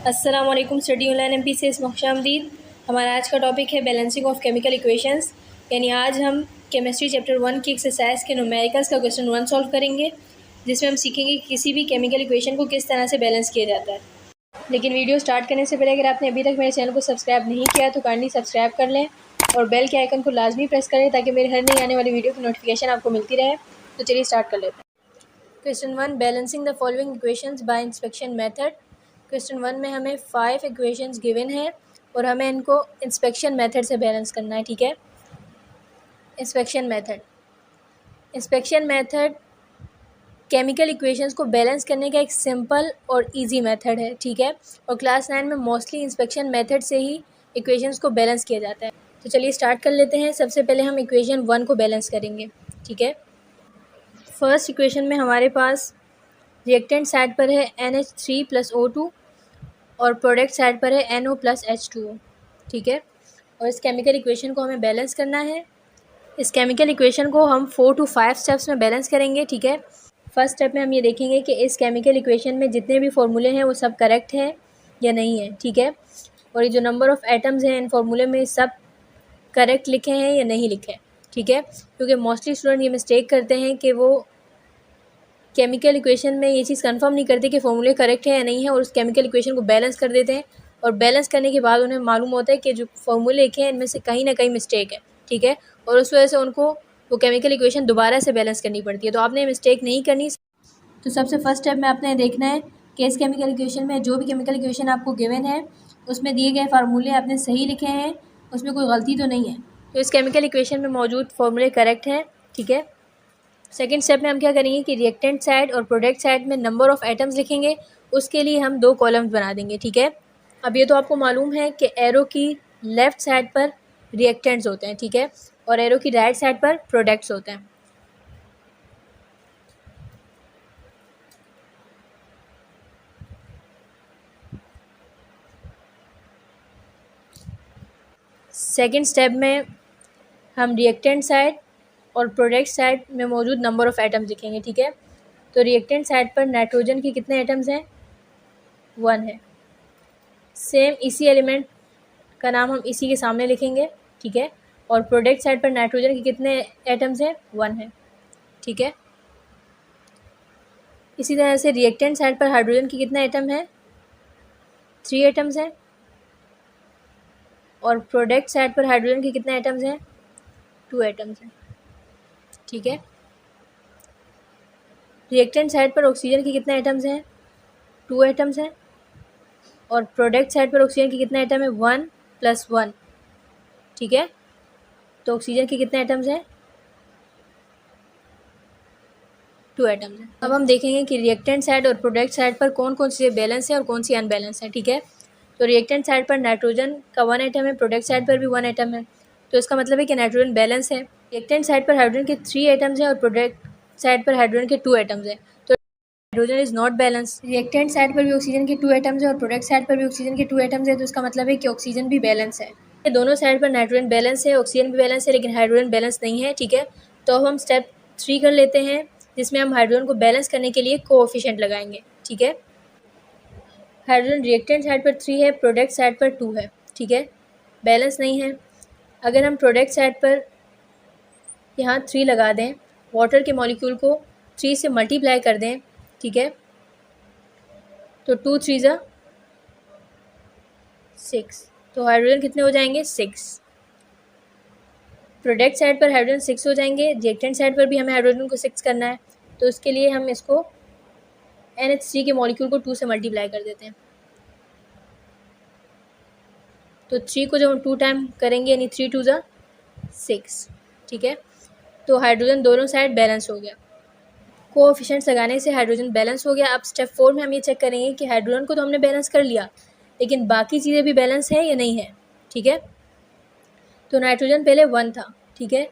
अस्सलाम वालेकुम। Study online MP से खुशामदीद। हमारा आज का टॉपिक है बैलेंसिंग ऑफ केमिकल इक्वेशंस। यानी आज हम केमिस्ट्री चैप्टर 1 की एक्सरसाइज के न्यूमेरिकल्स का क्वेश्चन 1 सॉल्व करेंगे, जिसमें हम सीखेंगे कि किसी भी केमिकल इक्वेशन को किस तरह से बैलेंस किया जाता है। लेकिन वीडियो स्टार्ट करने से पहले अगर आपने अभी तक मेरे चैनल को सब्सक्राइब नहीं किया तो काइंडली सब्सक्राइब कर लें और बेल के आइकन को लाजमी प्रेस करें ताकि मेरे हर नई आने वाली वीडियो की नोटिफिकेशन आपको मिलती रहे। तो चलिए स्टार्ट कर लेते हैं। Question 1, balancing the following equations bye inspection method. Question 1 में हमें 5 इक्वेशंस गिवन है और हमें इनको इंस्पेक्शन मेथड से बैलेंस करना है। ठीक है, इंस्पेक्शन मेथड केमिकल इक्वेशंस को बैलेंस करने का एक सिंपल और इजी मेथड है। ठीक है, और क्लास 9 में मोस्टली इंस्पेक्शन मेथड से ही इक्वेशंस को बैलेंस किया जाता है। तो चलिए स्टार्ट कर लेते हैं। सबसे पहले हम इक्वेशन 1 को बैलेंस करेंगे। ठीक है, फर्स्ट इक्वेशन में हमारे पास रिएक्टेंट साइड पर है NH3 + O2 और प्रोडक्ट साइड पर है NO + H2O। ठीक है, और इस केमिकल इक्वेशन को हमें बैलेंस करना है। इस केमिकल इक्वेशन को हम 4 to 5 स्टेप्स में बैलेंस करेंगे। ठीक है, फर्स्ट स्टेप में हम ये देखेंगे कि इस केमिकल इक्वेशन में जितने भी फार्मूले हैं वो सब करेक्ट हैं या नहीं है। ठीक है, और ये जो नंबर ऑफ़ एटम्स हैं इन फार्मूले में सब करेक्ट लिखे हैं या नहीं लिखे। ठीक है, क्योंकि मोस्टली स्टूडेंट ये मिस्टेक करते हैं कि वो केमिकल इक्वेशन में ये चीज़ कंफर्म नहीं करते कि फॉर्मूले करेक्ट है या नहीं है और उस केमिकल इक्वेशन को बैलेंस कर देते हैं, और बैलेंस करने के बाद उन्हें मालूम होता है कि जो फॉर्मूले लिखे हैं इनमें से कहीं ना कहीं मिस्टेक है। ठीक है, और उस वजह से उनको वो केमिकल इक्वेशन दोबारा से बैलेंस करनी पड़ती है। तो आपने मिस्टेक नहीं करनी। तो सबसे फर्स्ट स्टेप में आपने देखना है कि इस केमिकल इक्वेशन में जो भी केमिकल इक्वेशन आपको गिवन है उसमें दिए गए फार्मूले आपने सही लिखे हैं, उसमें कोई गलती तो नहीं है। तो इस केमिकल इक्वेशन में मौजूद फार्मूले करेक्ट हैं। ठीक है, सेकेंड स्टेप में हम क्या करेंगे कि रिएक्टेंट साइड और प्रोडक्ट साइड में नंबर ऑफ़ एटम्स लिखेंगे। उसके लिए हम 2 कॉलम्स बना देंगे। ठीक है, अब ये तो आपको मालूम है कि एरो की लेफ़्ट साइड पर रिएक्टेंट्स होते हैं। ठीक है, और एरो की राइट साइड पर प्रोडक्ट्स होते हैं। सेकेंड स्टेप में हम रिएक्टेंट साइड और प्रोडक्ट साइड में मौजूद नंबर ऑफ़ एटम्स लिखेंगे। ठीक है, तो रिएक्टेंट साइड पर नाइट्रोजन के कितने एटम्स हैं? 1 है। सेम इसी एलिमेंट का नाम हम इसी के सामने लिखेंगे। ठीक है, और प्रोडक्ट साइड पर नाइट्रोजन के कितने एटम्स हैं? 1 है। ठीक है, इसी तरह से रिएक्टेंट साइड पर हाइड्रोजन के कितने एटम हैं? 3 एटम्स हैं। और प्रोडक्ट साइड पर हाइड्रोजन के कितने एटम्स हैं? 2 एटम्स हैं। ठीक है, रिएक्टेंट साइड पर ऑक्सीजन के कितने एटम्स हैं? 2 एटम्स हैं। और प्रोडक्ट साइड पर ऑक्सीजन के कितने एटम है? 1 + 1। ठीक है, तो ऑक्सीजन के कितने एटम्स हैं? 2 एटम्स हैं। अब हम देखेंगे कि रिएक्टेंट साइड और प्रोडक्ट साइड पर कौन कौन सी बैलेंस है और कौन सी अनबैलेंस है। ठीक है, तो रिएक्टेंट साइड पर नाइट्रोजन का 1 एटम है, प्रोडक्ट साइड पर भी 1 एटम है, तो इसका मतलब है कि नाइट्रोजन बैलेंस है। रिएक्टेंट साइड पर हाइड्रोजन के 3 एटम्स हैं और प्रोडक्ट साइड पर हाइड्रोजन के 2 एटम्स हैं, तो hydrogen is not balance. Reactant side पर भी ऑक्सीजन के 2 एटम्स है और प्रोडक्ट साइड पर भी ऑक्सीजन के 2 एटम्स है, तो इसका मतलब है कि ऑक्सीजन भी बैलेंस है। दोनों साइड पर नाइट्रोजन बैलेंस है, ऑक्सीजन भी बैलेंस है, लेकिन हाइड्रोजन बैलेंस नहीं है। ठीक है, तो अब हम स्टेप 3 कर लेते हैं, जिसमें हम हाइड्रोजन को बैलेंस करने के लिए कोएफिशिएंट लगाएंगे। ठीक है, हाइड्रोजन रिएक्टेंट साइड पर 3 है, प्रोडक्ट साइड पर 2 है। ठीक है, बैलेंस नहीं है। अगर हम प्रोडक्ट साइड पर यहाँ 3 लगा दें, वाटर के मॉलिक्यूल को 3 से मल्टीप्लाई कर दें, ठीक है, तो 2 3 ज़ा 6, तो हाइड्रोजन कितने हो जाएंगे? 6। प्रोडक्ट साइड पर हाइड्रोजन 6 हो जाएंगे, रिएक्टेंट साइड पर भी हमें हाइड्रोजन को 6 करना है, तो उसके लिए हम इसको NH3 के मॉलिक्यूल को 2 से मल्टीप्लाई कर देते हैं। तो 3 को जब हम 2 टाइम करेंगे यानी 3 2 ज़ा 6। ठीक है, तो हाइड्रोजन दोनों साइड बैलेंस हो गया। कोएफिशिएंट्स लगाने से हाइड्रोजन बैलेंस हो गया। अब स्टेप 4 में हम ये चेक करेंगे कि हाइड्रोजन को तो हमने बैलेंस कर लिया, लेकिन बाकी चीज़ें भी बैलेंस है या नहीं है। ठीक है, तो नाइट्रोजन पहले 1 था। ठीक है,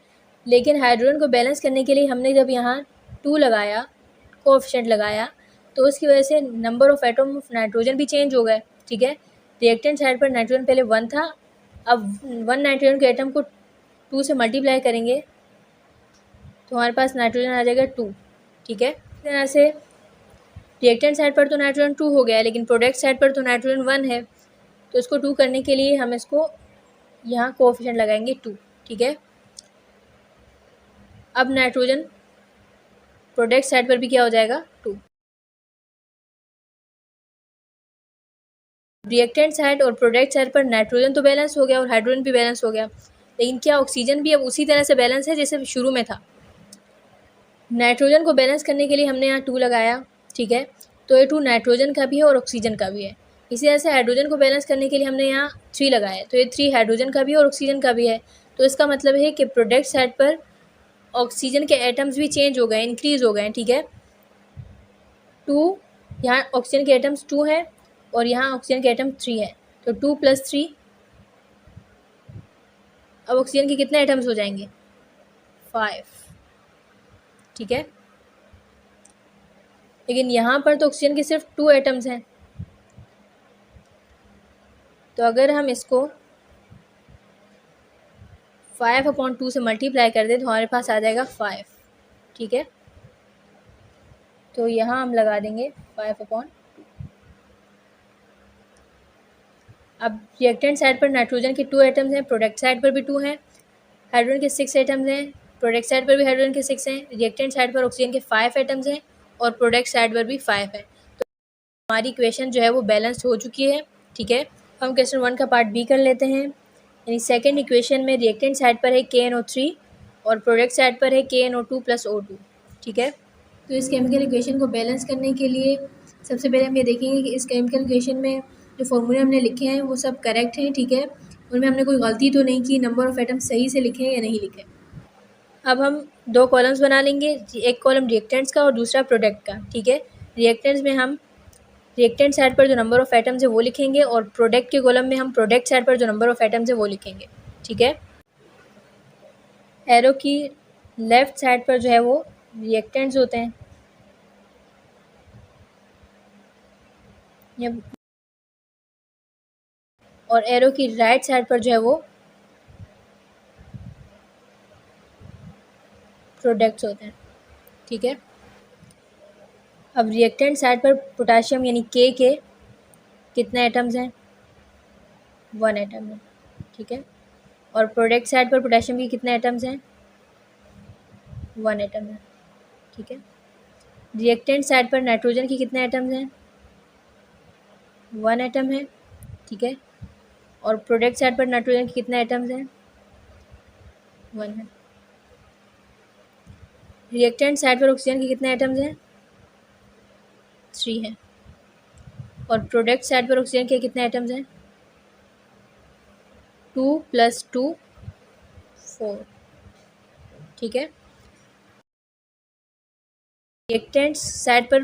लेकिन हाइड्रोजन को बैलेंस करने के लिए हमने जब यहाँ 2 लगाया, कोएफिशिएंट लगाया, तो उसकी वजह से number of atom of nitrogen भी चेंज हो गए। ठीक है, रिएक्टेंट साइड पर नाइट्रोजन पहले 1 था, अब 1 नाइट्रोजन के एटम को 2 से मल्टीप्लाई करेंगे तो हमारे पास नाइट्रोजन आ जाएगा 2। ठीक है, इस तरह से रिएक्टेंट साइड पर तो नाइट्रोजन 2 हो गया है, लेकिन प्रोडक्ट साइड पर तो नाइट्रोजन 1 है, तो इसको 2 करने के लिए हम इसको यहाँ कोएफिशिएंट लगाएंगे 2, ठीक है। अब नाइट्रोजन प्रोडक्ट साइड पर भी क्या हो जाएगा 2। रिएक्टेंट साइड और प्रोडक्ट साइड पर नाइट्रोजन तो बैलेंस हो गया और हाइड्रोजन भी बैलेंस हो गया, लेकिन क्या ऑक्सीजन भी अब उसी तरह से बैलेंस है जैसे शुरू में था। नाइट्रोजन को बैलेंस करने के लिए हमने यहाँ 2 लगाया, ठीक है, तो ये 2 नाइट्रोजन का भी है और ऑक्सीजन का भी है। इसी तरह से हाइड्रोजन को बैलेंस करने के लिए हमने यहाँ 3 लगाया, तो ये 3 हाइड्रोजन का भी है और ऑक्सीजन का भी है। तो इसका मतलब है कि प्रोडक्ट साइड पर ऑक्सीजन के एटम्स भी चेंज हो गए, इंक्रीज हो गए, ठीक है। 2 यहाँ ऑक्सीजन के एटम्स 2 हैं और यहाँ ऑक्सीजन के एटम 3 है, तो 2 + 3, अब ऑक्सीजन के कितने एटम्स हो जाएंगे 5, ठीक है। लेकिन यहाँ पर तो ऑक्सीजन के सिर्फ 2 एटम्स हैं, तो अगर हम इसको 5/2 से मल्टीप्लाई कर दें तो हमारे पास आ जाएगा 5, ठीक है। तो यहाँ हम लगा देंगे 5/2। अब रिएक्टेंट साइड पर नाइट्रोजन के 2 एटम्स हैं, प्रोडक्ट साइड पर भी 2 हैं, हाइड्रोजन के 6 एटम्स हैं, प्रोडक्ट साइड पर भी हाइड्रोजन के 6 हैं, रिएक्टेंट साइड पर ऑक्सीजन के 5 एटम्स हैं और प्रोडक्ट साइड पर भी 5 है। तो हमारी इक्वेशन जो है वो बैलेंस हो चुकी है, ठीक है। हम क्वेश्चन 1 का पार्ट बी कर लेते हैं। यानी सेकेंड इक्वेशन में रिएक्टेंट साइड पर है KNO3 और प्रोडक्ट साइड पर है KNO2 + O2, ठीक है। तो इस केमिकल इक्वेशन को बैलेंस करने के लिए सबसे पहले हम ये देखेंगे कि इस केमिकल इक्वेशन में जो फॉर्मूले हमने लिखे हैं वो सब करेक्ट हैं, ठीक है, उनमें हमने कोई गलती तो नहीं की, नंबर ऑफ़ एटम्स सही से लिखे या नहीं लिखे। अब हम 2 कॉलम्स बना लेंगे, एक कॉलम रिएक्टेंट्स का और दूसरा प्रोडक्ट का, ठीक है। रिएक्टेंट्स में हम रिएक्टेंट साइड पर जो नंबर ऑफ़ एटम्स है वो लिखेंगे और प्रोडक्ट के कॉलम में हम प्रोडक्ट साइड पर जो नंबर ऑफ़ एटम्स है वो लिखेंगे, ठीक है। एरो की लेफ़्ट साइड पर जो है वो रिएक्टेंट्स होते हैं, और एरो की राइट साइड पर जो है वो प्रोडक्ट्स होते हैं, ठीक है। अब रिएक्टेंट साइड पर पोटाशियम यानी के कितने एटम्स हैं 1 एटम है, ठीक है। और प्रोडक्ट साइड पर पोटाशियम के कितने एटम्स हैं 1 एटम है, ठीक है। रिएक्टेंट साइड पर नाइट्रोजन के कितने एटम्स हैं 1 एटम है, ठीक है। और प्रोडक्ट साइड पर नाइट्रोजन के कितने एटम्स हैं 1 है। रिएक्टेंट साइड पर ऑक्सीजन के कितने एटम्स हैं 3 है। और प्रोडक्ट साइड पर ऑक्सीजन के कितने एटम्स हैं 2 + 2 4, ठीक है। रिएक्टेंट साइड पर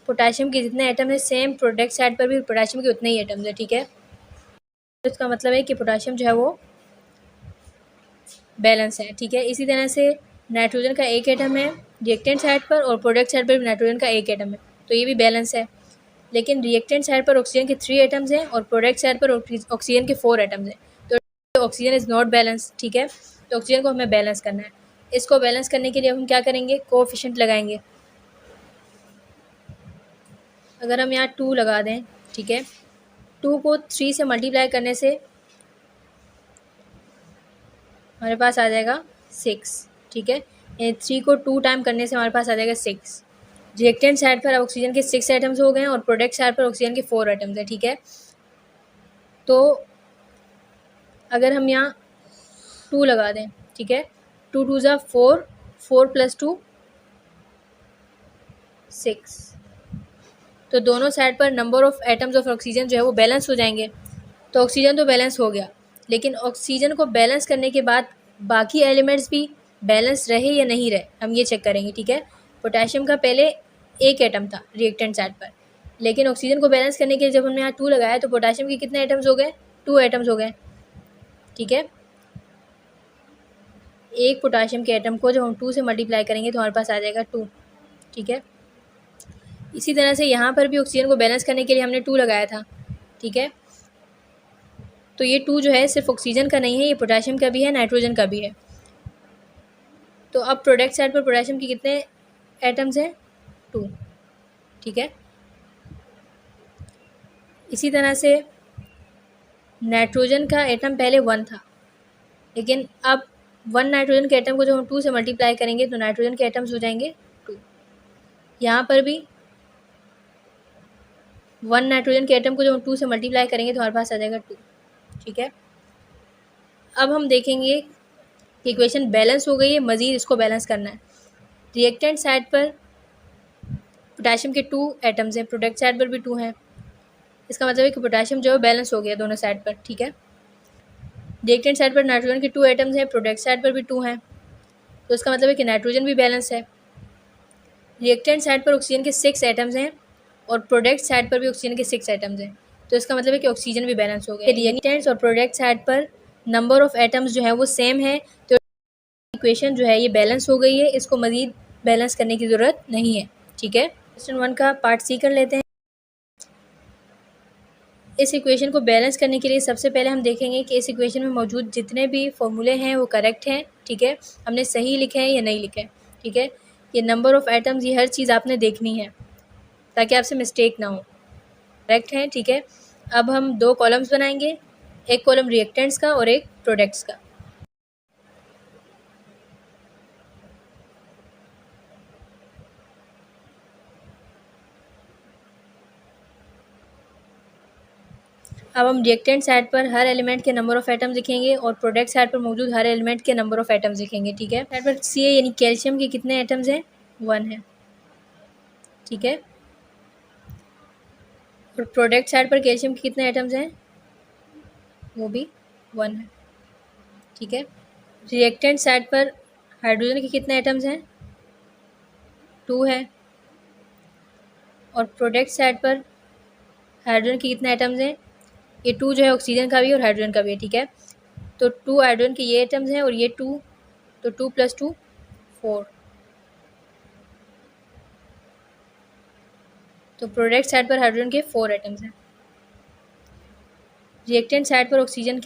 पोटाशियम के जितने एटम है सेम प्रोडक्ट साइड पर भी पोटाशियम के उतने ही एटम्स है, ठीक है। तो इसका मतलब है कि पोटाशियम जो है वो बैलेंस है, ठीक है। इसी तरह से नाइट्रोजन का 1 एटम है रिएक्टेंट साइड पर और प्रोडक्ट साइड पर भी नाइट्रोजन का 1 एटम है, तो ये भी बैलेंस है। लेकिन रिएक्टेंट साइड पर ऑक्सीजन के 3 एटम्स हैं और प्रोडक्ट साइड पर ऑक्सीजन के 4 एटम्स हैं, तो ऑक्सीजन इज़ नॉट बैलेंस, ठीक है। तो ऑक्सीजन को हमें बैलेंस करना है। इसको बैलेंस करने के लिए हम क्या करेंगे कोएफिशिएंट लगाएंगे। अगर हम यहाँ 2 लगा दें, ठीक है, 2 को 3 से मल्टीप्लाई करने से हमारे पास आ जाएगा 6, ठीक है। यानी 3 को 2 टाइम करने से हमारे पास आ जाएगा 6। रिएक्टेंट साइड पर ऑक्सीजन के 6 एटम्स हो गए हैं और प्रोडक्ट साइड पर ऑक्सीजन के 4 एटम्स है, ठीक है। तो अगर हम यहाँ 2 लगा दें, ठीक है, 2 × 2 = 4, 4 + 2 6, तो दोनों साइड पर number of atoms of oxygen जो है वो बैलेंस हो जाएंगे। तो ऑक्सीजन तो बैलेंस हो गया, लेकिन ऑक्सीजन को बैलेंस करने के बाद बाकी एलिमेंट्स भी बैलेंस रहे या नहीं रहे हम ये चेक करेंगे, ठीक है। पोटाशियम का पहले 1 एटम था रिएक्टेंट साइड पर, लेकिन ऑक्सीजन को बैलेंस करने के लिए जब हमने यहाँ 2 लगाया तो पोटाशियम के कितने एटम्स हो गए 2 एटम्स हो गए, ठीक है। एक पोटाशियम के एटम को जब हम 2 से मल्टीप्लाई करेंगे तो हमारे पास आ जाएगा 2, ठीक है। इसी तरह से यहाँ पर भी ऑक्सीजन को बैलेंस करने के लिए हमने 2 लगाया था, ठीक है। तो ये 2 जो है सिर्फ ऑक्सीजन का नहीं है, ये पोटाशियम का भी है, नाइट्रोजन का भी है। तो अब प्रोडक्ट साइड पर पोटाशियम के कितने एटम्स हैं 2, ठीक है। इसी तरह से नाइट्रोजन का एटम पहले 1 था, लेकिन अब 1 नाइट्रोजन के एटम को जब हम 2 से मल्टीप्लाई करेंगे तो नाइट्रोजन के एटम्स हो जाएंगे 2। यहाँ पर भी 1 नाइट्रोजन के एटम को जब हम 2 से मल्टीप्लाई करेंगे तो हमारे पास आ जाएगा 2। ठीक है, अब हम देखेंगे कि इक्वेशन बैलेंस हो गई है, मज़ीद इसको बैलेंस करना है। रिएक्टेंट साइड पर पोटेशियम के 2 एटम्स हैं, प्रोडक्ट साइड पर भी 2 हैं। इसका मतलब है कि पोटेशियम जो है बैलेंस हो गया दोनों साइड पर। ठीक है, रिएक्टेंट साइड पर नाइट्रोजन के 2 एटम्स हैं, प्रोडक्ट साइड पर भी 2 हैं, तो इसका मतलब है कि नाइट्रोजन भी बैलेंस है। रिएक्टेंट साइड पर ऑक्सीजन के 6 एटम्स हैं और प्रोडक्ट साइड पर भी ऑक्सीजन के 6 एटम्स हैं, तो इसका मतलब है कि ऑक्सीजन भी बैलेंस हो गया। रिएक्टेंट्स और प्रोडक्ट साइड पर नंबर ऑफ एटम्स जो है वो सेम है, तो इक्वेशन जो है ये बैलेंस हो गई है, इसको मज़ीद बैलेंस करने की ज़रूरत नहीं है। ठीक है, क्वेश्चन 1 का पार्ट सी कर लेते हैं। इस इक्वेशन को बैलेंस करने के लिए सबसे पहले हम देखेंगे कि इस इक्वेशन में मौजूद जितने भी फॉर्मूले हैं वो करेक्ट हैं। ठीक है, हमने सही लिखे हैं या नहीं लिखे हैं। ठीक है, ये नंबर ऑफ़ एटम्स, ये हर चीज़ आपने देखनी है ताकि आपसे मिस्टेक ना हो। करेक्ट है। ठीक है, अब हम 2 कॉलम्स बनाएंगे, एक कॉलम रिएक्टेंट्स का और एक प्रोडक्ट्स का। अब हम रिएक्टेंट साइड पर हर एलिमेंट के नंबर ऑफ़ एटम्स लिखेंगे और प्रोडक्ट साइड पर मौजूद हर एलिमेंट के नंबर ऑफ़ एटम्स लिखेंगे। ठीक है, साइड पर सी यानी कैल्शियम के कितने एटम्स हैं? 1 है। ठीक है, और प्रोडक्ट साइड पर कैल्शियम के कितने एटम्स हैं? वो भी 1 है। ठीक है, रिएक्टेंट साइड पर हाइड्रोजन के कितने एटम्स हैं? 2 है, और प्रोडक्ट साइड पर हाइड्रोजन के कितने एटम्स हैं? ये 2 जो है ऑक्सीजन का भी है और हाइड्रोजन का भी है। ठीक है, तो 2 हाइड्रोजन के ये एटम्स हैं और ये 2, तो 2 + 2 4। तो प्रोडक्ट साइड पर हाइड्रोजन के 4 एटम्स हैं। रिएक्टेंट साइड पर ऑक्सीजन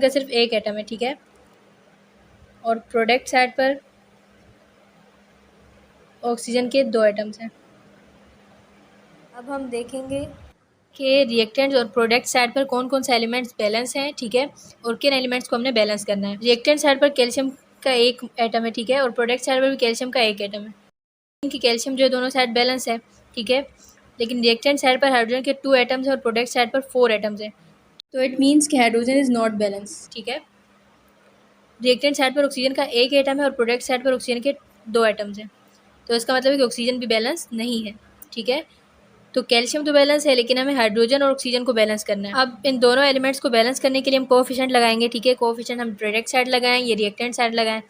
का सिर्फ 1 एटम है। ठीक है, और प्रोडक्ट साइड पर ऑक्सीजन के 2 एटम्स हैं। अब हम देखेंगे कि रिएक्टेंट्स और प्रोडक्ट साइड पर कौन कौन से एलिमेंट्स बैलेंस हैं। ठीक है, और किन एलिमेंट्स को हमने बैलेंस करना है। रिएक्टेंट साइड पर कैल्शियम का 1 एटम है। ठीक है, और प्रोडक्ट साइड पर भी कैल्शियम का 1 एटम है। इनकी कैल्शियम जो है दोनों साइड बैलेंस है। ठीक है, लेकिन रिएक्टेंट साइड पर हाइड्रोजन के 2 एटम्स हैं और प्रोडक्ट साइड पर 4 एटम्स हैं, तो इट मीन्स कि हाइड्रोजन इज़ नॉट बैलेंस। ठीक है, रिएक्टेंट साइड पर ऑक्सीजन का 1 एटम है और प्रोडक्ट साइड पर ऑक्सीजन के 2 एटम्स हैं, तो इसका मतलब है कि ऑक्सीजन भी बैलेंस नहीं है। ठीक है, तो कैल्शियम तो बैलेंस है, लेकिन हमें हाइड्रोजन और ऑक्सीजन को बैलेंस करना है। अब इन दोनों एलिमेंट्स को बैलेंस करने के लिए हम कोएफिशिएंट लगाएंगे। ठीक है, कोएफिशिएंट हम प्रोडक्ट साइड लगाएं, ये रिएक्टेंट साइड लगाएं,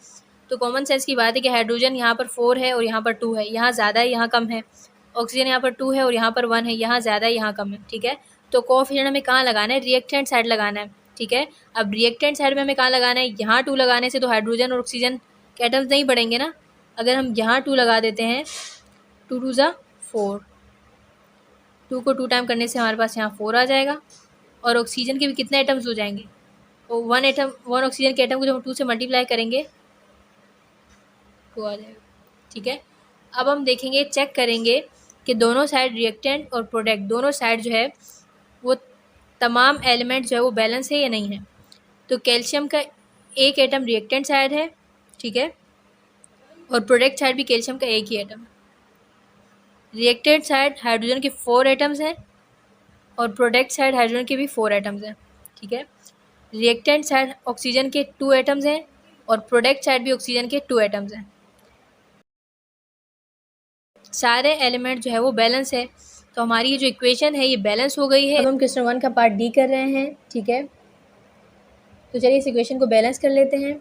तो कॉमन सेंस की बात है कि हाइड्रोजन यहाँ पर 4 है और यहाँ पर 2 है, यहाँ ज़्यादा है यहाँ कम है। ऑक्सीजन यहाँ पर 2 है और यहाँ पर 1 है, यहाँ ज़्यादा है यहाँ कम है। ठीक है, तो कोएफिशिएंट हमें कहाँ लगाना है? रिएक्टेंट साइड लगाना है। ठीक है, अब रिएक्टेंट साइड में हमें कहाँ लगाना है? यहाँ 2 लगाने से तो हाइड्रोजन और ऑक्सीजन के एटम्स नहीं बढ़ेंगे ना। अगर हम यहाँ 2 लगा देते हैं, 2 2 ज़ा 4, 2 को 2 टाइम करने से हमारे पास यहाँ 4 आ जाएगा, और ऑक्सीजन के भी कितने एटम्स हो जाएंगे? तो 1 ऑक्सीजन के एटम को जब हम 2 से मल्टीप्लाई करेंगे 2 आ जाएगा। ठीक है, अब हम देखेंगे, चेक करेंगे कि दोनों साइड रिएक्टेंट और प्रोडक्ट दोनों साइड जो है वो तमाम एलिमेंट जो है वो बैलेंस है या नहीं है। तो कैल्शियम का 1 एटम रिएक्टेंट साइड है। ठीक है, और प्रोडक्ट साइड भी कैल्शियम का 1 ही एटम है। रिएक्टेंट साइड हाइड्रोजन के 4 एटम्स हैं और प्रोडक्ट साइड हाइड्रोजन के भी 4 एटम्स हैं। ठीक है, रिएक्टेंट साइड ऑक्सीजन के 2 एटम्स हैं और प्रोडक्ट साइड भी ऑक्सीजन के 2 एटम्स हैं। सारे एलिमेंट जो है वो बैलेंस है, तो हमारी ये जो इक्वेशन है ये बैलेंस हो गई है। अब हम क्वेश्चन 1 का पार्ट डी कर रहे हैं। ठीक है, तो चलिए इस इक्वेशन को बैलेंस कर लेते हैं।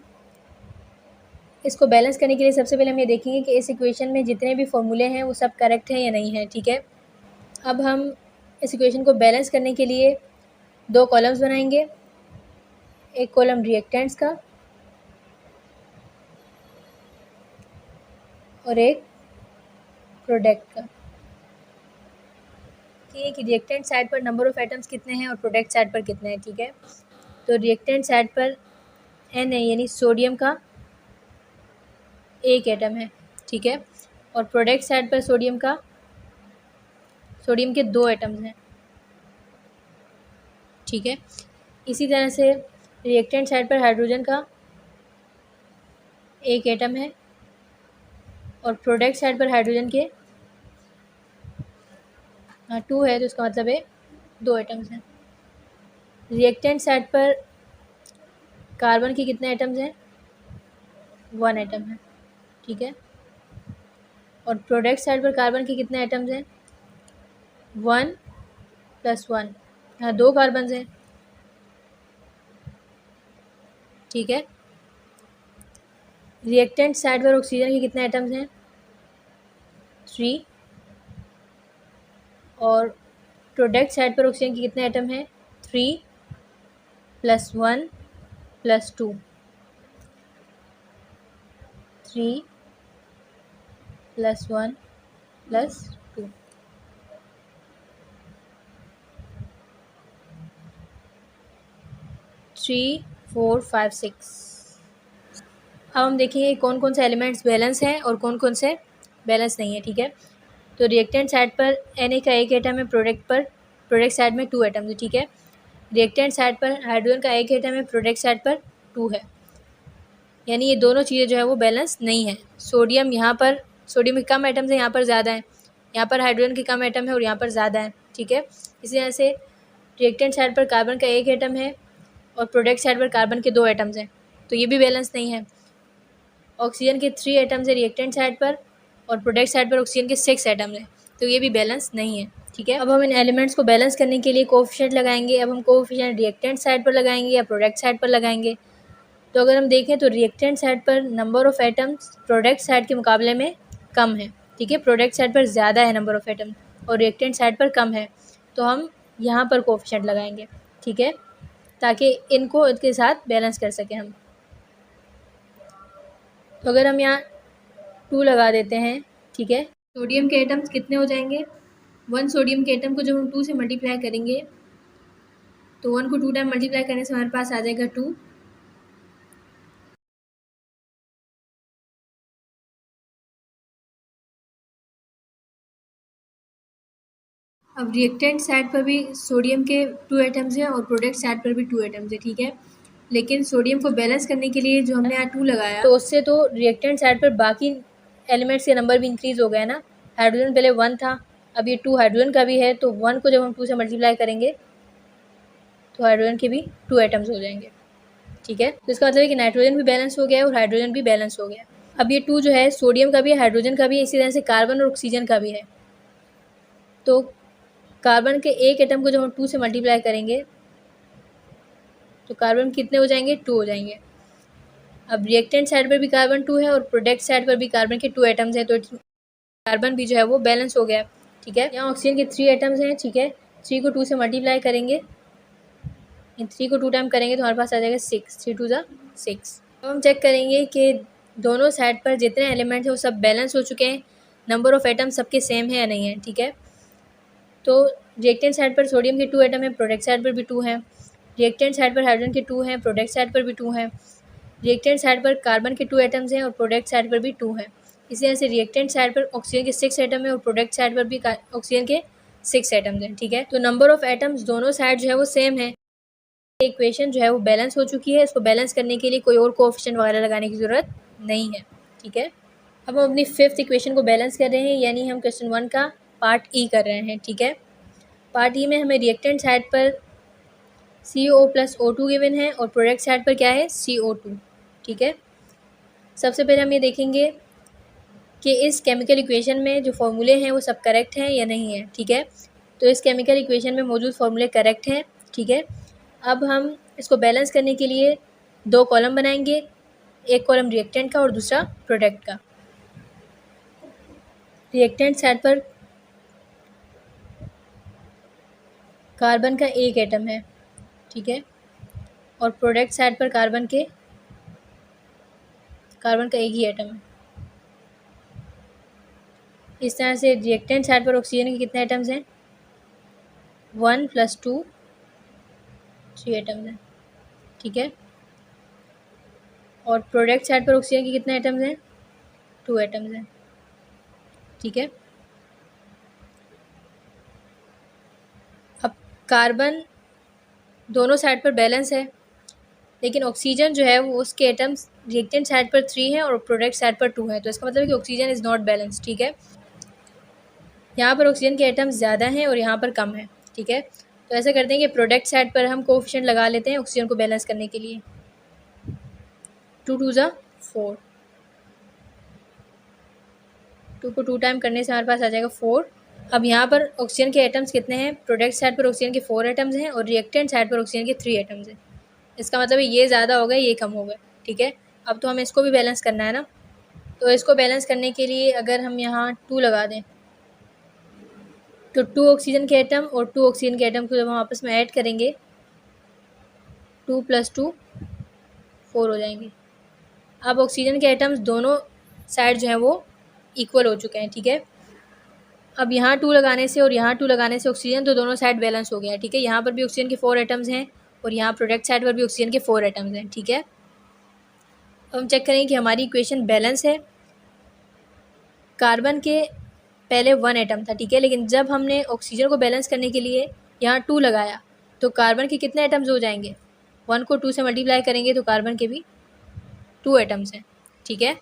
इसको बैलेंस करने के लिए सबसे पहले हम ये देखेंगे कि इस इक्वेशन में जितने भी फॉर्मूले हैं वो सब करेक्ट हैं या नहीं है। ठीक है, अब हम इस इक्वेशन को बैलेंस करने के लिए 2 कॉलम्स बनाएंगे, एक कॉलम रिएक्टेंट्स का और एक प्रोडक्ट का। कि रिएक्टेंट साइड पर नंबर ऑफ़ एटम्स कितने हैं और प्रोडक्ट साइड पर कितने हैं। ठीक है, तो रिएक्टेंट साइड पर N है, यानी सोडियम का 1 एटम है। ठीक है, और प्रोडक्ट साइड पर सोडियम के 2 एटम्स हैं, ठीक है। इसी तरह से रिएक्टेंट साइड पर हाइड्रोजन का 1 एटम है और प्रोडक्ट साइड पर हाइड्रोजन के 2 है, तो इसका मतलब है 2 एटम्स हैं। रिएक्टेंट साइड पर कार्बन के कितने एटम्स हैं? 1 एटम है, ठीक है। और प्रोडक्ट साइड पर कार्बन के कितने एटम्स हैं? 1 + 1, यहाँ 2 कार्बन हैं, ठीक है। रिएक्टेंट साइड पर ऑक्सीजन के कितने एटम्स हैं? 3। और प्रोडक्ट साइड पर ऑक्सीजन के कितने एटम हैं? 3 + 1 + 2, 3 + 1 + 2। 3, 4, 5, 6। अब हम देखेंगे कौन कौन से एलिमेंट्स बैलेंस हैं और कौन कौन से बैलेंस नहीं है, ठीक है। तो रिएक्टेंट साइड पर Na का 1 एटम है, प्रोडक्ट साइड में 2 एटम है, ठीक है। रिएक्टेंट साइड पर हाइड्रोजन का 1 एटम है, प्रोडक्ट साइड पर 2 है, यानी ये दोनों चीज़ें जो है वो बैलेंस नहीं है। सोडियम के कम एटम्स है, यहाँ पर ज़्यादा है, यहाँ पर हाइड्रोजन के कम एटम है और यहाँ पर ज़्यादा है, ठीक है। इसी तरह से रिएक्टेंट साइड पर कार्बन का 1 एटम है और प्रोडक्ट साइड पर कार्बन के 2 एटम्स हैं, तो ये भी बैलेंस नहीं है। ऑक्सीजन के 3 एटम्स है रिएक्टेंट साइड पर और प्रोडक्ट साइड पर ऑक्सीजन के 6 एटम्स हैं, तो ये भी बैलेंस नहीं है, ठीक है। अब हम इन एलिमेंट्स को बैलेंस करने के लिए कोएफिशिएंट लगाएंगे। अब हम कोएफिशिएंट रिएक्टेंट साइड पर लगाएंगे या प्रोडक्ट साइड पर लगाएंगे। तो अगर हम देखें तो रिएक्टेंट साइड पर number of atoms product side के मुकाबले में कम है, ठीक है। प्रोडक्ट साइड पर ज़्यादा है नंबर ऑफ़ एटम और रिएक्टेंट साइड पर कम है, तो हम यहाँ पर कोएफिशिएंट लगाएंगे, ठीक है, ताकि इनको इसके साथ बैलेंस कर सकें हम। तो अगर हम यहाँ 2 लगा देते हैं, ठीक है, सोडियम के एटम्स कितने हो जाएंगे? 1 सोडियम के एटम को जब हम 2 से मल्टीप्लाई करेंगे तो 1 को 2 टाइम मल्टीप्लाई करने से हमारे पास आ जाएगा 2। अब रिएक्टेंट साइड पर भी सोडियम के 2 एटम्स हैं और प्रोडक्ट साइड पर भी 2 एटम्स हैं, ठीक है। लेकिन सोडियम को बैलेंस करने के लिए जो हमने यहाँ 2 लगाया, तो उससे तो रिएक्टेंट साइड पर बाकी एलिमेंट्स के नंबर भी इंक्रीज़ हो गया ना। हाइड्रोजन पहले 1 था, अब ये 2 हाइड्रोजन का भी है, तो 1 को जब हम 2 से मल्टीप्लाई करेंगे तो हाइड्रोजन के भी 2 एटम्स हो जाएंगे, ठीक है। तो इसका मतलब है कि नाइट्रोजन भी बैलेंस हो गया है और हाइड्रोजन भी बैलेंस हो गया। अब ये 2 जो है सोडियम का भी है, हाइड्रोजन का भी है, इसी तरह से कार्बन और ऑक्सीजन का भी है। तो कार्बन के 1 एटम को जब हम 2 से मल्टीप्लाई करेंगे तो कार्बन कितने हो जाएंगे? 2 हो जाएंगे। अब रिएक्टेंट साइड पर भी कार्बन 2 है और प्रोडक्ट साइड पर भी कार्बन के 2 एटम्स हैं, तो कार्बन भी जो है वो बैलेंस हो गया, ठीक है। यहाँ ऑक्सीजन के 3 एटम्स हैं, ठीक है। 3 को 2 से मल्टीप्लाई करेंगे, इन 3 को 2 टाइम करेंगे तो हमारे पास आ जाएगा 6, 3 2 6। अब हम चेक करेंगे कि दोनों साइड पर जितने एलिमेंट हैं वो सब बैलेंस हो चुके हैं, नंबर ऑफ़ एटम सबके सेम है या नहीं है, ठीक है। तो रिएक्टेंट साइड पर सोडियम के 2 एटम हैं, प्रोडक्ट साइड पर भी 2 हैं। रिएक्टेंट साइड पर हाइड्रोजन के 2 हैं, प्रोडक्ट साइड पर भी 2 हैं। रिएक्टेंट साइड पर कार्बन के 2 एटम्स हैं और प्रोडक्ट साइड पर भी 2 हैं। इसी तरह से रिएक्टेंट साइड पर ऑक्सीजन के 6 एटम हैं और प्रोडक्ट साइड पर भी ऑक्सीजन के 6 एटम्स हैं, ठीक है। तो नंबर ऑफ़ एटम्स दोनों साइड जो है वो सेम है। इक्वेशन जो है वो बैलेंस हो चुकी है। इसको बैलेंस करने के लिए कोई और कोएफिशिएंट वगैरह लगाने की ज़रूरत नहीं है, ठीक है। अब हम अपनी 5th इक्वेशन को बैलेंस कर रहे हैं, यानी हम क्वेश्चन 1 का पार्ट ई कर रहे हैं, ठीक है। पार्ट ई में हमें रिएक्टेंट साइड पर CO + O2 गिवन है और प्रोडक्ट साइड पर क्या है? CO2, ठीक है। सबसे पहले हम ये देखेंगे कि इस केमिकल इक्वेशन में जो फॉर्मूले हैं वो सब करेक्ट हैं या नहीं है, ठीक है। तो इस केमिकल इक्वेशन में मौजूद फॉर्मूले करेक्ट हैं, ठीक है। अब हम इसको बैलेंस करने के लिए 2 कॉलम बनाएंगे, एक कॉलम रिएक्टेंट का और दूसरा प्रोडक्ट का। रिएक्टेंट साइड पर कार्बन का 1 एटम है, ठीक है, और प्रोडक्ट साइड पर कार्बन का 1 ही एटम है। इस तरह से रिएक्टेंट साइड पर ऑक्सीजन के कितने एटम्स हैं? 1 + 2, 3 एटम्स हैं, ठीक है। और प्रोडक्ट साइड पर ऑक्सीजन के कितने एटम्स हैं? 2 एटम्स हैं। ठीक है। अब कार्बन दोनों साइड पर बैलेंस है, लेकिन ऑक्सीजन जो है वो उसके एटम्स रिएक्टेंट साइड पर 3 हैं और प्रोडक्ट साइड पर 2 हैं, तो इसका मतलब है कि ऑक्सीजन इज़ नॉट बैलेंस। ठीक है, यहाँ पर ऑक्सीजन के एटम्स ज़्यादा हैं और यहाँ पर कम है। ठीक है, तो ऐसा करते हैं कि प्रोडक्ट साइड पर हम कोएफिशिएंट लगा लेते हैं ऑक्सीजन को बैलेंस करने के लिए। 2 2 ज़ा 4, 2 को 2 टाइम करने से हमारे पास आ जाएगा 4। अब यहाँ पर ऑक्सीजन के एटम्स कितने हैं? प्रोडक्ट साइड पर ऑक्सीजन के 4 एटम्स हैं और रिएक्टेंट साइड पर ऑक्सीजन के 3 एटम्स हैं। इसका मतलब है ये ज़्यादा हो गए, ये कम हो गए। ठीक है, अब तो हमें इसको भी बैलेंस करना है ना, तो इसको बैलेंस करने के लिए अगर हम यहाँ 2 लगा दें तो 2 ऑक्सीजन के एटम और 2 ऑक्सीजन के एटम को जब हम आपस में ऐड करेंगे 2 + 2 4 हो जाएंगे। अब ऑक्सीजन के एटम्स दोनों साइड जो है वो इक्वल हो चुके हैं। ठीक है, अब यहाँ 2 लगाने से और यहाँ 2 लगाने से ऑक्सीजन तो दोनों साइड बैलेंस हो गया है। ठीक है, यहाँ पर भी ऑक्सीजन के 4 एटम्स हैं और यहाँ प्रोडक्ट साइड पर भी ऑक्सीजन के 4 एटम्स हैं। ठीक है, अब हम चेक करेंगे कि हमारी इक्वेशन बैलेंस है। कार्बन के पहले 1 एटम था, ठीक है, लेकिन जब हमने ऑक्सीजन को बैलेंस करने के लिए यहाँ 2 लगाया तो कार्बन के कितने एटम्स हो जाएंगे? 1 को 2 से मल्टीप्लाई करेंगे तो कार्बन के भी 2 एटम्स हैं। ठीक है,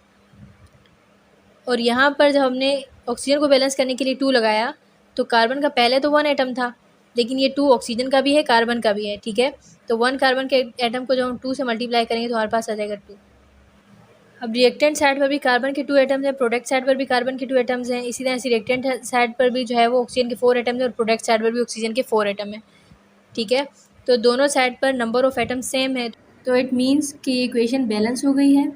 और यहाँ पर जब हमने ऑक्सीजन को बैलेंस करने के लिए 2 लगाया तो कार्बन का पहले तो 1 एटम था, लेकिन ये 2 ऑक्सीजन का भी है, कार्बन का भी है। ठीक है, तो 1 कार्बन के एटम को जब हम 2 से मल्टीप्लाई करेंगे तो हमारे पास आ जाएगा 2। अब रिएक्टेंट साइड पर भी कार्बन के 2 एटम्स हैं, प्रोडक्ट साइड पर भी कार्बन के 2 एटम्स हैं। इसी तरह से रिएक्टेंट साइड पर भी जो है वो ऑक्सीजन के 4 एटम्स हैं और प्रोडक्ट साइड पर भी ऑक्सीजन के 4 एटम हैं। ठीक है, तो दोनों साइड पर नंबर ऑफ एटम्स सेम है, तो इट मीन्स कि इक्वेशन बैलेंस हो गई है।